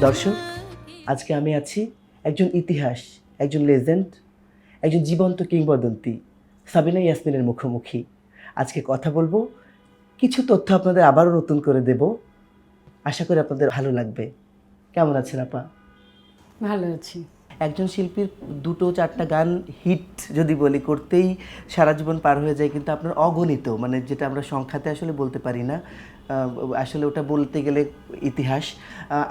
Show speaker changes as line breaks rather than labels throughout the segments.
দর্শক, আজকে আমি আছি একজন ইতিহাস, একজন লেজেন্ড, একজন জীবন্ত কিংবদন্তি সাবিনা ইয়াসমিনের মুখোমুখি। আজকে কথা বলবো, কিছু তথ্য আপনাদের আবারও নতুন করে দেব। আশা করি আপনাদের ভালো লাগবে। কেমন আছেন আপা?
ভালো আছি।
একজন শিল্পীর 2-4টা গান হিট যদি বলি করতেই সারা জীবন পার হয়ে যায়, কিন্তু আপনার অগণিত, মানে যেটা আমরা সংখ্যাতে আসলে বলতে পারি না, আসলে ওটা বলতে গেলে ইতিহাস।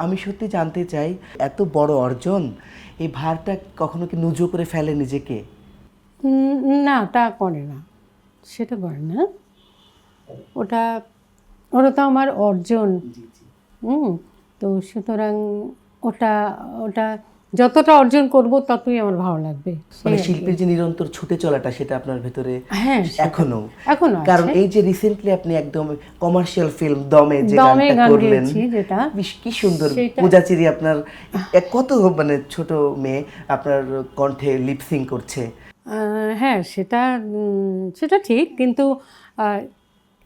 আমি সত্যি জানতে চাই, এত বড় অর্জন, এই ভারটা কখনো কি নুজো করে ফেলে নিজেকে?
না, তা করে না, সেটা করে না। ওটা ওটা তো আমার অর্জন। তো সুতরাং ওটা ওটা যতটা অর্জন করব ততই আমার ভালো লাগবে।
মানে শিল্পীর যে নিরন্তর ছুটে চলাটা, সেটা আপনার ভেতরে
হ্যাঁ
এখনো
আছে।
কারণ এই যে রিসেন্টলি আপনি একদম কমার্শিয়াল ফিল্ম দমে যে
দমে
গানটা
গান
করলেন,
গেয়েছি যেটা,
কি সুন্দর। পূজাচিরি আপনার কত মানে ছোট মেয়ে আপনার কণ্ঠে লিপসিং করছে।
হ্যাঁ সেটা ঠিক, কিন্তু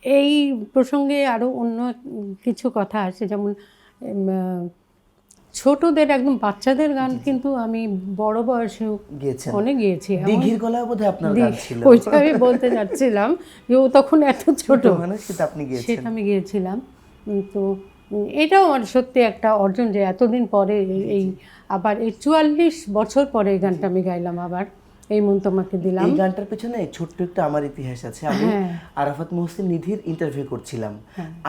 এই প্রসঙ্গে আরও অন্য কিছু কথা আছে, যেমন ছোটদের একদম বাচ্চাদের গান কিন্তু আমি বড় বয়সেও
গিয়েছেন,
অনেক গিয়েছি।
দিঘির গলা বোধহয় আপনার গান ছিল।
ওইটা আমি বলতে যাচ্ছিলাম যে ও তখন এত ছোট
মানুষ, সেটা আপনি গিয়েছেন।
সেটা আমি গিয়েছিলাম। তো এটাও আমার সত্যি একটা অর্জন যে এতদিন পরে এই আবার এই 44 বছর পরে এই গানটা আমি গাইলাম, আবার এই মন তোমাকে দিলাম।
এই গানটার পেছনে ছোট্ট একটা আমার ইতিহাস আছে। আমি আরাফাত মোহসিন নিধির ইন্টারভিউ করছিলাম।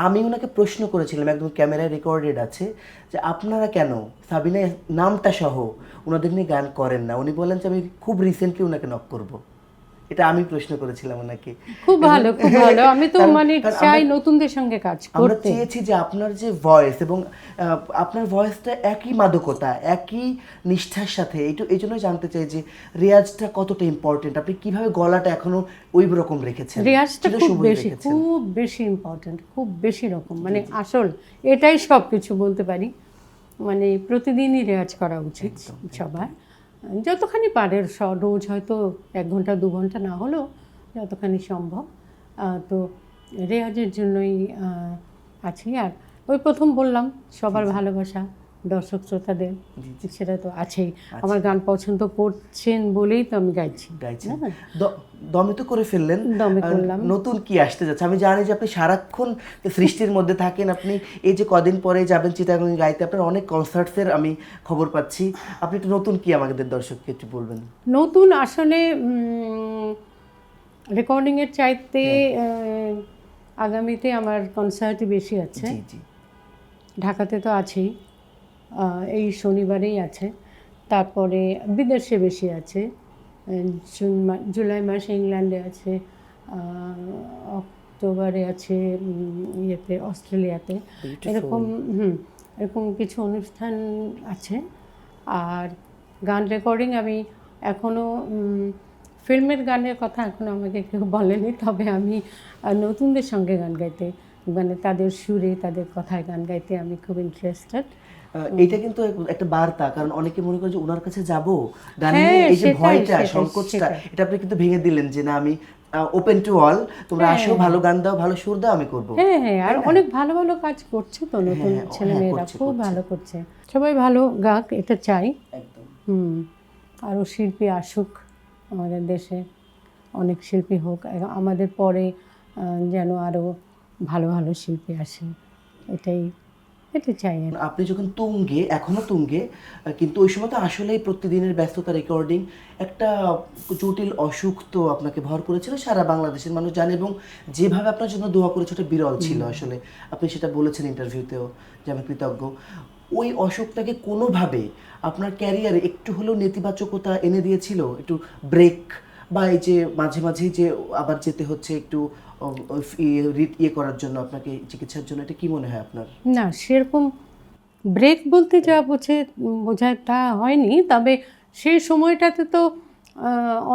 আমি ওনাকে প্রশ্ন করেছিলাম, একদম ক্যামেরায় রেকর্ডেড আছে, যে আপনারা কেন সাবিনা নামটা সহ ওনাদের নিয়ে গান করেন না? উনি বলেন যে আমি খুব রিসেন্টলি ওনাকে নক করব। এটা আমি প্রশ্ন করেছিলাম ওনাকে।
খুব ভালো, খুব ভালো। আমি তো মানে চাই নতুনদের সঙ্গে কাজ করতে।
আমরা চেয়েছি যে আপনার যে ভয়েস এবং আপনার ভয়েসটা একই মাদকতা, একই নিষ্ঠার সাথে, এই জন্য জানতে চাই যে রেয়াজটা কতটা ইম্পর্টেন্ট, আপনি কিভাবে গলাটা এখনো ওই রকম রেখেছেন?
রেয়াজটা খুব বেশি ইম্পর্টেন্ট, খুব বেশি রকম, মানে আসল এটাই সব কিছু বলতে পারি। মানে প্রতিদিনই রেয়াজ করা উচিত সবার, যতখানি পারে। রোজ হয়তো 1 ঘন্টা 2 ঘন্টা না হলেও যতখানি সম্ভব। তো রেয়াজের জন্যই আছি। আর ওই প্রথম বললাম, সবার ভালোবাসা দর্শক শ্রোতাদের, সেটা তো আছেই। আমার গান পছন্দ করছেন বলেই তো আমি গাইছি।
দমে তো করে ফেললেন,
দমে করলাম।
নতুন কি আসতে যাচ্ছে? আমি জানি যে আপনি সারাক্ষণ সৃষ্টির মধ্যে থাকেন। আপনি এই যে কদিন পরে যাবেন চিটাগাং গাইতে, আপনার অনেক কনসার্টসের আমি খবর পাচ্ছি। আপনি একটু নতুন কি আমাদের দর্শককে একটু বলবেন?
নতুন আসলে রেকর্ডিংয়ের চাইতে আগামীতে আমার কনসার্টই বেশি আছে। ঢাকাতে তো আছেই, এই শনিবারেই আছে। তারপরে বিদেশে বেশি আছে, জুলাই মাসে ইংল্যান্ডে আছে, অক্টোবরে আছে ইয়েতে অস্ট্রেলিয়াতে। এরকম কিছু অনুষ্ঠান আছে। আর গান রেকর্ডিং আমি এখনও, ফিল্মের গানের কথা এখনও আমাকে কেউ বলেনি, তবে আমি নতুনদের সঙ্গে গান গাইতে, মানে তাদের সুরে তাদের কথায় গান গাইতে আমি খুব ইন্টারেস্টেড।
এটা কিন্তু একটা বার্তা, কারণ অনেকে মনে করে যে ওনার কাছে যাব গান নিয়ে, এই যে ভয়টা, সংকোচটা, এটা আপনি কিন্তু ভেঙে দিলেন যে না, আমি ওপেন টু অল, তোমরা আসো, ভালো গান দাও, ভালো সুর দাও, আমি করব।
হ্যাঁ, আর অনেক ভালো ভালো কাজ করছে তো নতুন ছেলেমেয়েরা, খুব ভালো করছে। সবাই ভালো গাক, এটা চাই।
একদম।
আরও শিল্পী আসুক আমাদের দেশে, অনেক শিল্পী হোক, আমাদের পরে যেন আরও ভালো ভালো শিল্পী আসে, এটা চাই।
আপনি যখন তুঙ্গে, এখনো তুঙ্গে, কিন্তু ওই সময় তো আসলেই প্রতিদিনের ব্যস্ততা, রেকর্ডিং, একটা জটিল অসুখ তো আপনাকে ভর করেছিল, সারা বাংলাদেশের মানুষ জানে, এবং যেভাবে আপনার জন্য দোয়া করেছে ওটা বিরল ছিল আসলে। আপনি সেটা বলেছেন ইন্টারভিউতেও যে আমি কৃতজ্ঞ। ওই অসুখটাকে কোনোভাবে আপনার ক্যারিয়ারে একটু হলেও নেতিবাচকতা এনে দিয়েছিল? একটু ব্রেক, বা এই যে মাঝে মাঝেই যে আবার যেতে হচ্ছে একটু ইয়ে করার জন্য, আপনাকে চিকিৎসার জন্য, এটা কি মনে হয় আপনার?
না, সেরকম ব্রেক বলতে যা বোঝায় তা হয়নি, তবে সেই সময়টাতে তো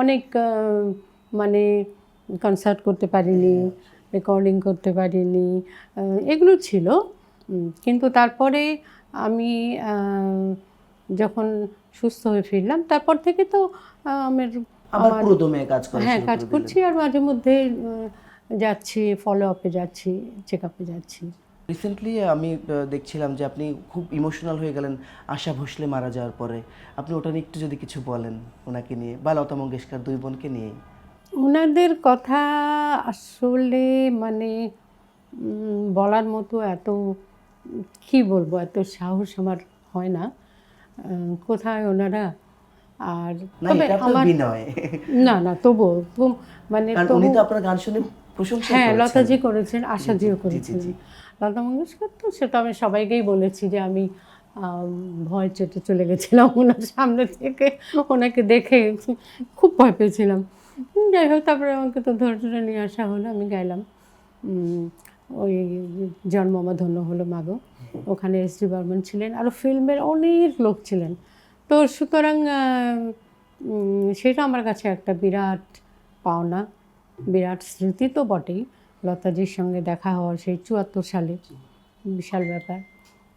অনেক মানে কনসার্ট করতে পারিনি, রেকর্ডিং করতে পারিনি, এগুলো ছিল। কিন্তু তারপরে আমি যখন সুস্থ হয়ে ফিরলাম, তারপর থেকে তো
আবার পুরোদমে কাজ করা
হ্যাঁ, কাজ করছি। আর মাঝে মধ্যে যাচ্ছি, ফলো আপে যাচ্ছি, চেক আপে যাচ্ছি।
রিসেন্টলি আমি দেখছিলাম যে আপনি খুব ইমোশনাল হয়ে গেলেন আশা ভোসলে মারা যাওয়ার পরে। আপনি ওটা নিয়ে একটু যদি কিছু বলেন ওনাকে নিয়ে বা লতা মঙ্গেশকর দুই বোনকে নিয়ে।
ওনাদের কথা আসলে মানে বলার মতো এত কি বলবো, এত সাহস আমার হয় না। কোথায় ওনারা? আর
না
তবে
এটা আপনার
আমার
বিনয়,
না না তবুও মানে
কারণ উনি
তবু
তো আপনার গান শুনে প্রশংসা
হ্যাঁ,
করেছেন।
লতাজি করেছেন,
জি, জি,
আশাজিও
জি, জি,
করেছিলেন।
জি।
লতা মঙ্গেশকর তো সেটা আমি সবাইকেই বলেছি যে আমি ভয় চেটে চলে গেছিলাম ওনার সামনে থেকে, ওনাকে দেখে খুব ভয় পেয়েছিলাম। যাই হোক, তারপরে আমাকে তো ধরে ধরে নিয়ে আসা হলো, আমি গাইলাম। উম, ওই জন্ম আমার ধন্য হলো মাগো, ওখানে এস ডি বর্মন ছিলেন, আরও ফিল্মের অনেক লোক ছিলেন। তো সুতরাং সেটা আমার কাছে একটা বিরাট পাওনা, বিরাট স্মৃতি তো বটেই। লতাজির সঙ্গে দেখা হওয়া সেই 74 সালে, বিশাল ব্যাপার।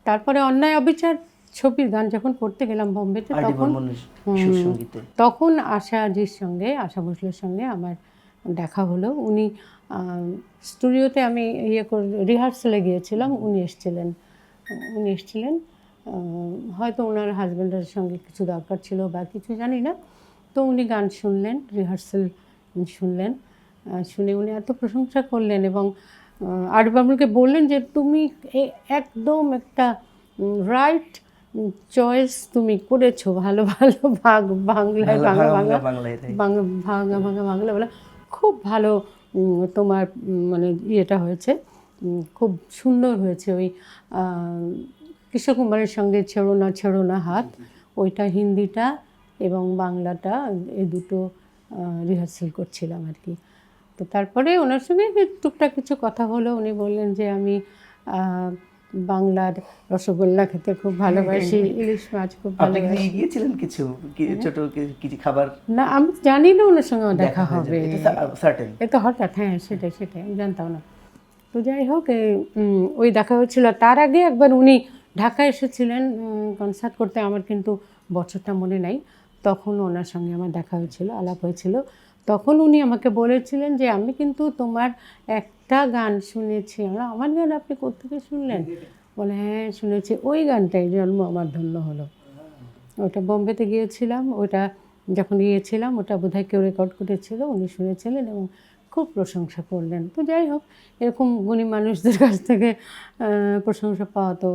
তারপরে অন্যায় অবিচার ছবির গান যখন করতে গেলাম বোম্বেতে,
আর ডি
তখন
বর্মনের সুর সঙ্গীতে।
তখন আশাজির সঙ্গে, আশা ভোসলের সঙ্গে আমার দেখা হলো। উনি স্টুডিওতে, আমি রিহার্সালে গিয়েছিলাম, উনি এসেছিলেন। হয়তো ওনার হাজব্যান্ডের সঙ্গে কিছু দরকার ছিল বা কিছু জানি না। তো উনি গান শুনলেন, রিহার্সাল শুনলেন। শুনে উনি এত প্রশংসা করলেন এবং আর বাবুলকে বললেন যে তুমি একদম একটা রাইট চয়েস তুমি করেছো, ভালো ভালো বাংলায় ভাঙা ভাঙা
বাংলায় তাই।
ভাঙা ভাঙা বাংলা বলা খুব ভালো। তোমার মানে ইয়েটা হয়েছে, খুব সুন্দর হয়েছে। ওই কিশোর কুমারের সঙ্গে ছেড়ো না হাত, ওইটা হিন্দিটা এবং বাংলাটা, এই দুটো রিহার্সাল করছিলাম আর কি। তো তারপরে ওনার সঙ্গে টুকটাক কিছু কথা হলো। উনি বললেন যে আমি বাংলার রসগোল্লা খেতে খুব ভালোবাসি, ইলিশ মাছ খুব
আপনি কি
ভালোবাসি।
গিয়েছিলেন কিছু ছোট কিছু খাবার?
না, আমি জানি না ওনার সঙ্গে আমার দেখা
হয়ে
হবে,
যাবে, এটা সার্টেন।
এ তো হঠাৎ, হ্যাঁ সেটাই আমি জানতাম না। তো যাই হোক, ওই দেখা হয়েছিল। তার আগে একবার উনি ঢাকায় এসেছিলেন কনসার্ট করতে, আমার কিন্তু বছরটা মনে নাই। তখন ওনার সঙ্গে আমার দেখা হয়েছিল, আলাপ হয়েছিল। তখন উনি আমাকে বলেছিলেন যে আমি কিন্তু তোমার একটা গান শুনেছি। আমার গান আপনি কোত্থেকে শুনলেন? বলে হ্যাঁ শুনেছি, ওই গানটাই জন্ম আমার ধন্য হলো। ওটা বোম্বেতে গিয়েছিলাম, ওটা যখন গিয়েছিলাম ওটা বোধহয় কেউ রেকর্ড করেছিল, উনি শুনেছিলেন এবং খুব প্রশংসা করলেন। তো যাই হোক, এরকম গুণী মানুষদের কাছ থেকে প্রশংসা পাওয়া তো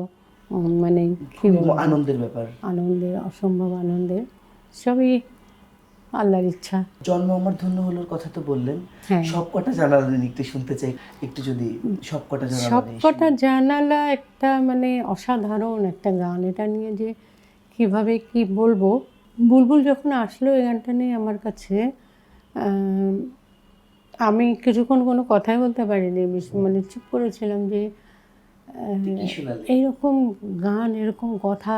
মানে কী বলবো,
আনন্দের ব্যাপার।
আনন্দের, অসম্ভব আনন্দের। সবই আল্লাহর ইচ্ছা।
জন্ম আমার ধন্য হলোর কথা তো বললেন,
হ্যাঁ,
সবকটা জানালেন, একটু শুনতে চাই, একটু যদি সবকটা জানালেন।
সবকটা জানালা একটা মানে অসাধারণ একটা গান। এটা নিয়ে যে কীভাবে কি বলবো, বুলবুল যখন আসলো এই গানটা নিয়ে আমার কাছে, আমি কিছুক্ষণ কোনো কথাই বলতে পারিনি, মানে চুপ করেছিলাম যে এইরকম গান, এরকম কথা,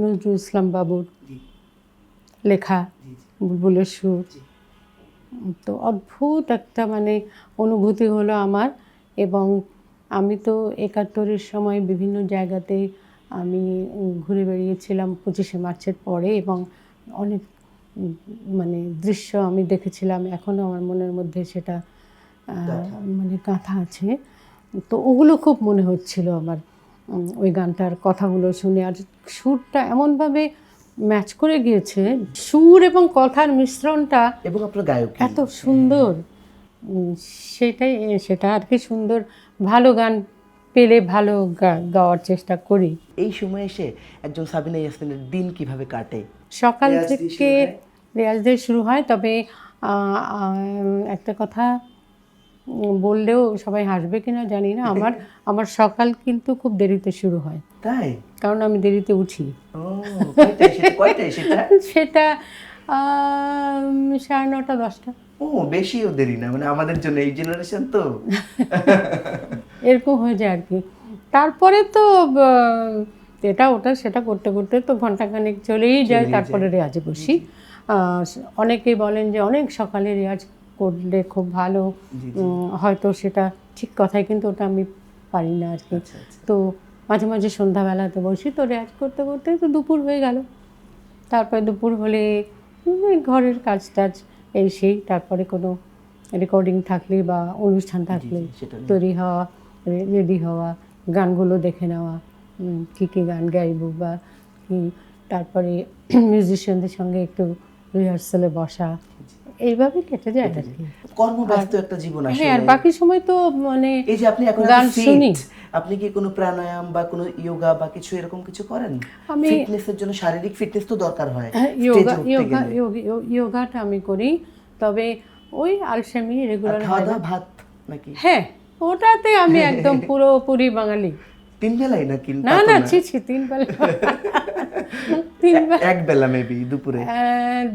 নজরুল ইসলাম বাবুর লেখা, বুলবুলের সুর। তো অদ্ভুত একটা মানে অনুভূতি হলো আমার। এবং আমি তো ৭১-এর সময় বিভিন্ন জায়গাতে আমি ঘুরে বেরিয়েছিলাম ২৫শে মার্চের পরে, এবং অনেক মানে দৃশ্য আমি দেখেছিলাম, এখনও আমার মনের মধ্যে সেটা মানে গাঁথা আছে। তো ওগুলো খুব মনে হচ্ছিল আমার ওই গানটার কথাগুলো শুনে। আর সুরটা এমনভাবে ম্যাচ করে গিয়েছে, সুর এবং কথার মিশ্রণটা
এবং আপনার গায়ক
এত সুন্দর। সেটা আর কি সুন্দর। ভালো গান পেলে ভালো গাওয়ার চেষ্টা করি।
এই সময় এসে একজন সাবিনা ইয়াসমিনের দিন কিভাবে কাটে?
সকাল থেকে রেয়াজ দিয়ে শুরু হয়। তবে একটা কথা বললেও সবাই হাসবে কিনা জানি না, আমার সকাল কিন্তু খুব দেরিতে শুরু হয়,
তাই?
কারণ আমি দেরিতে উঠি।
কয়টায় সেটা?
সেটা 9:30 10টা।
ও, বেশিও দেরি না, মানে আমাদের জন্য, এই জেনারেশন তো।
এরকম হয়ে যায় আর কি। তারপরে তো এটা ওটা সেটা করতে করতে তো ঘন্টাখানেক চলেই যায়, তারপরে রেয়াজে বসি। অনেকেই বলেন যে অনেক সকালে রেয়াজ করলে খুব ভালো, হয়তো সেটা ঠিক কথাই, কিন্তু ওটা আমি পারি না আর কি। তো মাঝে মাঝে সন্ধ্যাবেলাতে বসি, তো রেয়াজ করতে করতে তো দুপুর হয়ে গেল। তারপরে দুপুর হলে ঘরের কাজ টাজ এই সেই, তারপরে কোনো রেকর্ডিং থাকলে বা অনুষ্ঠান থাকলে তৈরি হওয়া, রেডি হওয়া, গানগুলো দেখে নেওয়া, কী কী গান গাইব বা কী, তারপরে মিউজিশিয়ানদের সঙ্গে একটু রিহার্সালে বসা, এইভাবে কেটে যায় আর কি।
কর্মব্যস্ত একটা জীবন
হ্যাঁ,
আসলে।
আর বাকি সময় তো মানে
এই যে আপনি এখন
গান শুনি।
আপনি কি কোনো প্রাণায়াম বা কোনো যোগা বা কিছু এরকম কিছু করেন?
আমি
ফিটনেসের জন্য, শারীরিক ফিটনেস তো দরকার হয়
যোগা
স্টেজে উঠতে গেলে।
যোগাটা আমি করি, তবে ওই আলসেমি
আর
রেগুলার
খাওয়া
হয় না।
দাওয়া ভাত নাকি?
হ্যাঁ, ওটাতে আমি একদম পুরোপুরি বাঙালি।
3 বেলাই নাকি?
না না, ছি ছি, 3 বেলা 3 বেলা,
এক বেলা মেবি দুপুরে।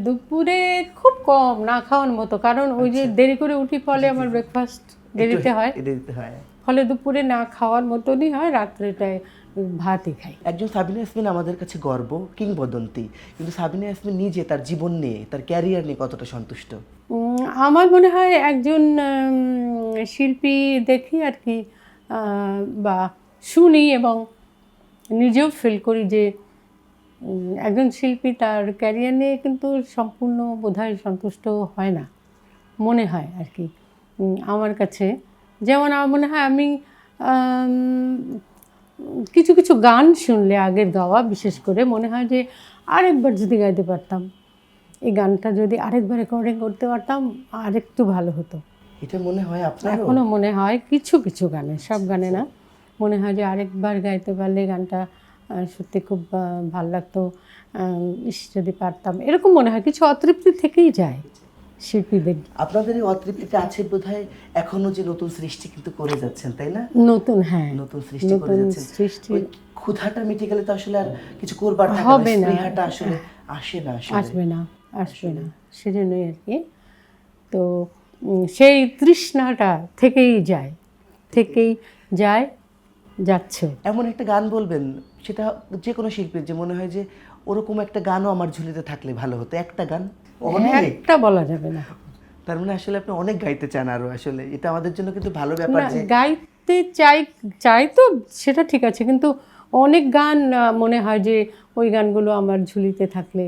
দুপুরে খুব কম, না খাওয়ার মতো, কারণ ওই যে দেরি করে উঠি ফলে আমার ব্রেকফাস্ট দেরিতে হয়,
দেরিতে হয়।
ফলে দুপুরে না খাওয়ার মতনই হয়, রাত্রেটায় ভাতই খাই।
একজন সাবিনা ইয়াসমিন আমাদের কাছে গর্ব, কিংবদন্তি, কিন্তু সাবিনা ইয়াসমিন নিজে তার জীবন নিয়ে, তার ক্যারিয়ার নিয়ে কতটা সন্তুষ্ট?
আমার মনে হয় একজন শিল্পী দেখি আর কি, বা শুনি এবং নিজেও ফিল করি যে একজন শিল্পী তার ক্যারিয়ার নিয়ে কিন্তু সম্পূর্ণ বোধহয় সন্তুষ্ট হয় না, মনে হয় আর কি আমার কাছে। যেমন আমার মনে হয় আমি কিছু কিছু গান শুনলে, আগের গাওয়া বিশেষ করে, মনে হয় যে আরেকবার যদি গাইতে পারতাম, এই গানটা যদি আরেকবার রেকর্ডিং করতে পারতাম আরেকটু ভালো হতো।
এটা মনে হয় আপনার?
এখনও মনে হয় কিছু কিছু গানে, সব গানে না, মনে হয় যে আরেকবার গাইতে পারলে গানটা সত্যি খুব ভালো লাগতো, যদি পারতাম, এরকম মনে হয়। কিছু অতৃপ্তি থেকেই যায় শিল্পীদের।
আপনাদের এই অতৃপ্তিটা আছে বোধহয় এখনো, যে নতুন সৃষ্টি কিন্তু করে যাচ্ছেন, তাই না?
নতুন, হ্যাঁ,
নতুন সৃষ্টি করে যাচ্ছেন। ওই ক্ষুধাটা মিটে গেলে তো আসলে আর কিছু করবার থাকে
হবে
না,
না,
স্পৃহাটা আসলে আসে না,
আসবে না, সেজন্যই আর কি। তো সেই তৃষ্ণাটা থেকেই যায়, যাচ্ছে।
এমন একটা গান বলবেন, সেটা যে কোনো শিল্পীর, যে মনে হয় যে ওরকম একটা গানও আমার ঝুলিতে থাকলে ভালো হতো, একটা গান?
একটা বলা যাবে না।
তার মানে আসলে আপনি অনেক গাইতে চান আরো, আসলে এটা আমাদের জন্য কিন্তু ভালো ব্যাপার যে
গাইতে চাই তো, সেটা ঠিক আছে, কিন্তু অনেক গান মনে হয় যে ওই গানগুলো আমার ঝুলিতে থাকলে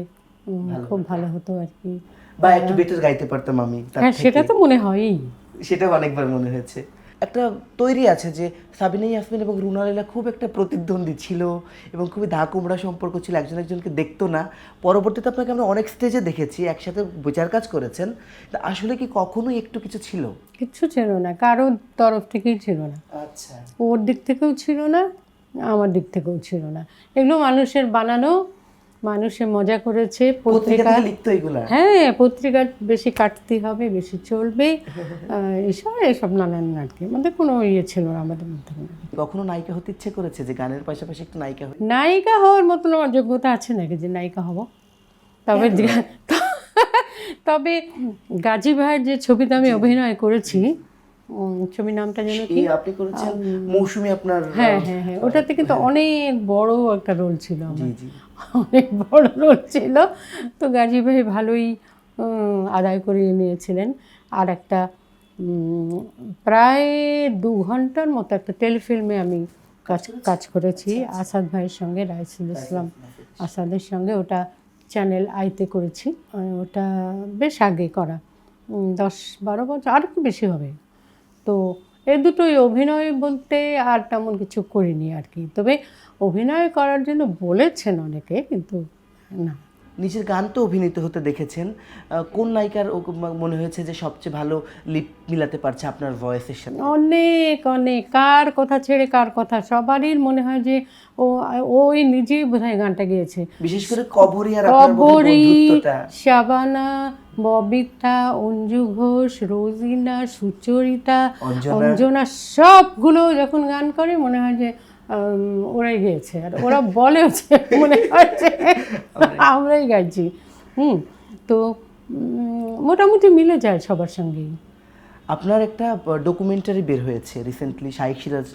খুব ভালো হতো আর কি,
বা একটু বেটার গাইতে পারতাম আমি তার
হ্যাঁ,
থেকে।
সেটা তো মনে হয়ই।
সেটাও অনেকবার মনে হয়েছে। একটা তৈরি আছে যে সাবিনা ইয়াসমিন এবং রুনা লায়লা খুব একটা প্রতিদ্বন্দ্বী ছিল এবং খুবই দা কুমড়া সম্পর্ক ছিল, একজন একজনকে দেখতো না। পরবর্তীতে আপনাকে আমরা অনেক স্টেজে দেখেছি, একসাথে বিচার কাজ করেছেন, তা আসলে কি কখনোই একটু কিছু ছিল?
কিচ্ছু ছিল না, কারোর তরফ থেকেই ছিল না।
আচ্ছা,
ওর দিক থেকেও ছিল না, আমার দিক থেকেও ছিল না। এগুলো মানুষের বানানো, মানুষে মজা করেছে।
পত্রিকা লিখতো এগুলা?
হ্যাঁ, পত্রিকা বেশি কাটতে হবে, বেশি চলবে, এসব নানান আর কি। আমাদের কোনো ইয়ে ছিল না আমাদের মধ্যে।
কখনো নায়িকা হতে ইচ্ছে করেছে, যে গানের পাশাপাশি একটু নায়িকা হই?
নায়িকা হওয়ার মতন আমার যোগ্যতা আছে নাকি যে নায়িকা হব? তবে গাজী ভাইয়ের যে ছবিতে আমি অভিনয় করেছি, ছবির নামটা যেন কি,
আপনি করেছেন মৌসুমী, আপনার?
হ্যাঁ হ্যাঁ হ্যাঁ, ওটাতে কিন্তু অনেক বড় একটা রোল ছিল আমার,
জি।
অনেক বড় রোল ছিল। তো গাজী ভাই ভালোই আদায় করিয়ে নিয়েছিলেন। আর একটা প্রায় 2 ঘন্টার মতো একটা টেলিফিল্মে আমি কাজ করেছি আসাদ ভাইয়ের সঙ্গে, রাইসুল ইসলাম আসাদের সঙ্গে। ওটা চ্যানেল আইতে করেছি, ওটা বেশ আগে করা, 10-12 বছর, আর একটু বেশি হবে। তো এই দুটোই অভিনয় বলতে আর তেমন কিছু করিনি আর কি। তবে অভিনয় করার জন্য বলেছেন অনেকে, কিন্তু না।
নিজের গান তো অভিনীত হতে দেখেছেন, কোন নায়িকার মনে হয়েছে যে সবচেয়ে ভালো লিপ মিলাতে পারছে আপনার ভয়েসের সাথে?
অনেক অনেক, কার কথা ছেড়ে কার কথা, সবারই মনে হয় যে ওই নিজেই বোধহয় গানটা গেয়েছে।
বিশেষ করে কবরী আর আপনার বন্ধুত্বটা।
শাবানা, ববিতা, অঞ্জু ঘোষ, রোজিনা, সুচরিতা, অঞ্জনা, সবগুলো যখন গান করে মনে হয় যে ওরাই গেয়েছে, আর ওরা বলে মনে হয় যে আমরাই গাইছি। তো মোটামুটি মিলে যায় সবার সঙ্গেই।
আপনার একটা ডকুমেন্টারি বের হয়েছে রিসেন্টলি, শাইখ সিরাজ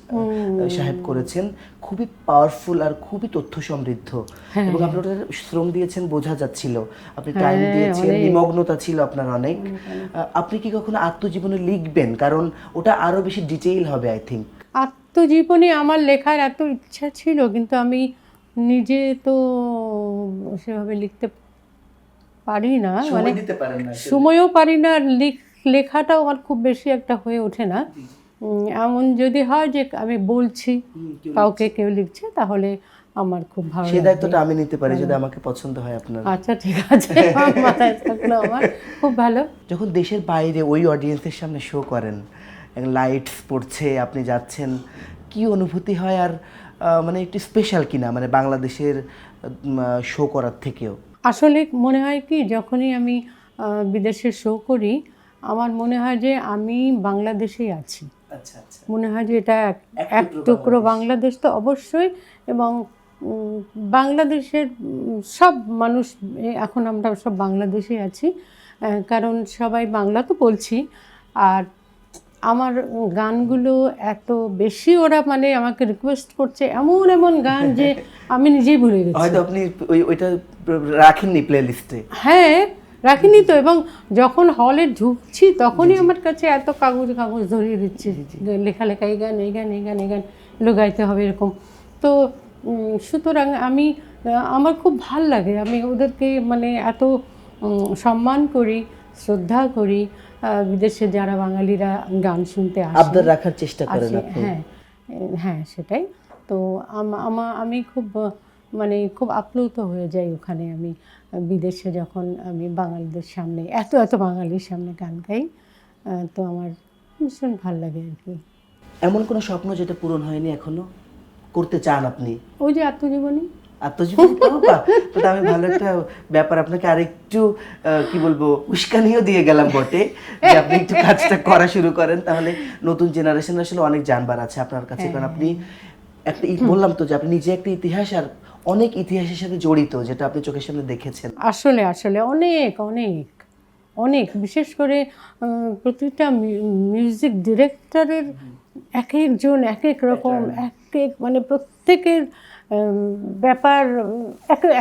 সাহেব করেছেন, খুবই পাওয়ারফুল আর খুবই তথ্য সমৃদ্ধ, এবং আপনি ওটা শ্রম দিয়েছেন, বোঝা যাচ্ছিল, আপনি টাইম দিয়েছেন, নিমগ্নতা ছিল আপনার অনেক। আপনি কি কখনো আত্মজীবনে লিখবেন? কারণ ওটা আরো বেশি ডিটেইল হবে আই থিঙ্ক।
আত্মজীবনী আমার লেখার এত ইচ্ছা ছিল, কিন্তু আমি নিজে তো সেভাবে লিখতে পারি না, মানে সময়ও পারি না, লেখাটাও আমার খুব বেশি একটা হয়ে ওঠে না। এমন যদি হয় যে আমি বলছি কাউকে কেউ লিখছে, তাহলে আমার খুব ভালো
সেই
লাগে।
দায়িত্বটা আমি নিতে পারি যদি আমাকে পছন্দ হয় আপনার।
আচ্ছা ঠিক আছে, আমার মাথায় থাকলো, আমার খুব ভালো।
যখন দেশের বাইরে ওই অডিয়েন্সের সামনে শো করেন, লাইটস পড়ছে, আপনি যাচ্ছেন, কি অনুভূতি হয়? আর মানে একটু স্পেশাল কিনা মানে বাংলাদেশের শো করার থেকেও?
আসলে মনে হয় কি, যখনই আমি বিদেশে শো করি, আমার মনে হয় যে আমি বাংলাদেশেই আছি।
আচ্ছা আচ্ছা।
মনে হয় যে এটা এক টুকরো বাংলাদেশ তো অবশ্যই। এবং বাংলাদেশের সব মানুষ, এখন আমরা সব বাংলাদেশে আছি, কারণ সবাই বাংলা তো বলছি। আর আমার গানগুলো এত বেশি, ওরা মানে আমাকে রিকোয়েস্ট করছে এমন এমন গান যে আমি নিজেই ভুলে গেছি।
হয়তো আপনি ওইটা রাখেননি প্লে লিস্টে।
হ্যাঁ, রাখিনি তো। এবং যখন হলে ঢুকছি তখনই আমার কাছে এত কাগজ ধরিয়ে দিচ্ছে, লেখা লেখা এই গান এই গান এই গান এই গান, এগুলো গাইতে হবে এরকম। তো সুতরাং আমার খুব ভাল লাগে, আমি ওদেরকে মানে এত সম্মান করি, শ্রদ্ধা করি। বিদেশে যারা বাঙালিরা গান শুনতে আসে,
আবদার রাখার চেষ্টা করেন আপনি।
হ্যাঁ হ্যাঁ, সেটাই তো। আমি খুব মানে খুব আপ্লুত হয়ে যাই ওখানে, আমি বিদেশে যখন আমি বাঙালিদের সামনে, এত এত বাঙালির সামনে গান গাই, তো আমার ভীষণ ভাল লাগে আর কি।
এমন কোনো স্বপ্ন যেটা পূরণ হয়নি এখনো, করতে চান আপনি?
ওই যে আত্মজীবনী।
আত্মজীবনী তো আমি ভালো একটা ব্যাপার আপনাকে আরেকটু কি বলবো উস্কানিও দিয়ে গেলাম বটে, যে আপনি একটু কাজটা করা শুরু করেন, তাহলে নতুন জেনারেশন আসলে অনেক জানবার আছে আপনার কাছে। কারণ আপনি একটা বললাম তো যে আপনি নিজে একটা ইতিহাস, আর অনেক ইতিহাসের সাথে জড়িত, যেটা আপনি চোখের সামনে দেখেছেন।
আসলে আসলে অনেক অনেক অনেক, বিশেষ করে প্রতিটা মিউজিক ডিরেক্টরের এক একজন এক এক রকম, এক এক মানে প্রত্যেকের ব্যাপার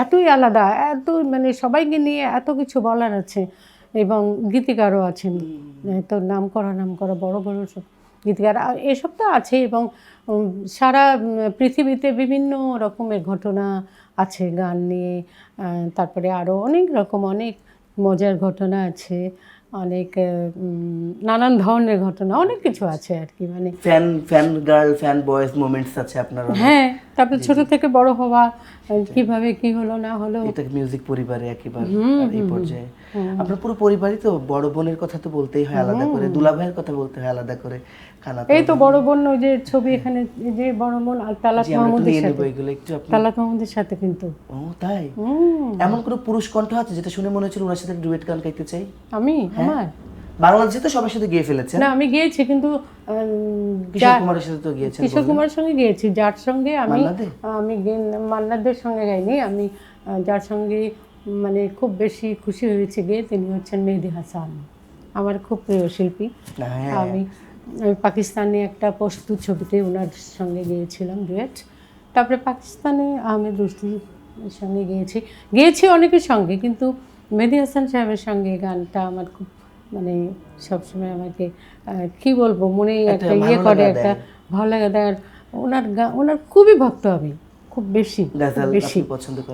এতই আলাদা, এত মানে সবাইকে নিয়ে এত কিছু বলার আছে। এবং গীতিকারও আছেন, তো নাম করা বড় বড় সব গীতিকার এসব তো আছে। এবং সারা পৃথিবীতে বিভিন্ন রকমের ঘটনা আছে গান নিয়ে। তারপরে আরও অনেক রকম অনেক মজার ঘটনা আছে, অনেক নানান ধরনের ঘটনা, অনেক কিছু আছে আর কি। মানে
fan girl, fan boys moments আছে আপনার।
হ্যাঁ, তারপরে ছোট থেকে বড় হওয়া, কিভাবে কি হলো না হলো।
এটা মিউজিক পরিবারে একেবারে এই পর্যায়ে আপনার পুরো পরিবারই তো। বড় বোনের কথা তো বলতেই হয় আলাদা করে, দুলা ভাইয়ের কথা বলতে হয় আলাদা করে, খানা
এই তো বড় বোন, ওই যে ছবি এখানে, যে বড় বোন তালাত মাহমুদের সাথে,
এগুলো একটু আপনি।
তালাত মাহমুদের সাথে কিন্তু।
ও তাই? এমন কোনো পুরুষ কণ্ঠ আছে যেটা শুনে মনে হচ্ছিল ওনার সাথে ডুয়েট গান গাইতে চাই?
আমার
বাংলাদেশে তো সবার সাথে গিয়ে ফেলেছেন।
না, আমি গিয়েছি কিন্তু
কিশোর কুমারের সাথে তো গিয়েছেন।
কিশোর কুমারের সঙ্গে গিয়েছি, যার সঙ্গে আমি মান্নাদের সঙ্গে গাইনি। আমি যার সঙ্গে মানে খুব বেশি খুশি হয়েছে গিয়ে, তিনি হচ্ছেন মেহেদী হাসান, আমার খুব প্রিয় শিল্পী। আমি পাকিস্তানে একটা প্রস্তুত ছবিতে ওনার সঙ্গে গিয়েছিলাম ডুয়েট। তারপরে পাকিস্তানে আহমেদ রুশদির সঙ্গে গিয়েছি অনেকের সঙ্গে, কিন্তু মেহেদী হাসান সাহেবের সঙ্গে গানটা আমার খুব মানে সবসময় আমাকে কি বলবো, মনে একটা ইয়ে করে, একটা ভালো লাগে দেয়। ওনার খুবই ভক্ত আমি, খুব বেশি।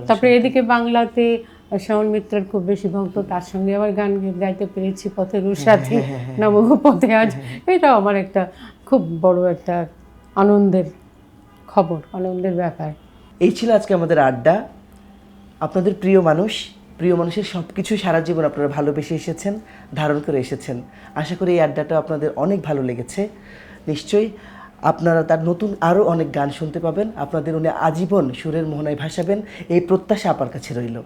তারপরে এদিকে বাংলাতে শ্যামল মিত্রের খুব বেশি ভক্ত, তার সঙ্গে আবার গান গাইতে পেরেছি পথের সাথে নমঃ পথে আজ। এটাও আমার একটা খুব বড় একটা আনন্দের খবর, আনন্দের ব্যাপার।
এই ছিল আজকে আমাদের আড্ডা। আপনাদের প্রিয় মানুষের সব কিছু সারা জীবন আপনারা ভালোবেসে এসেছেন, ধারণ করে এসেছেন। আশা করি এই আড্ডাটা আপনাদের অনেক ভালো লেগেছে। নিশ্চয়ই আপনারা তার নতুন আরও অনেক গান শুনতে পাবেন। আপনাদের উনি আজীবন সুরের মোহনায় ভাসাবেন, এই প্রত্যাশা আপনার কাছে রইল।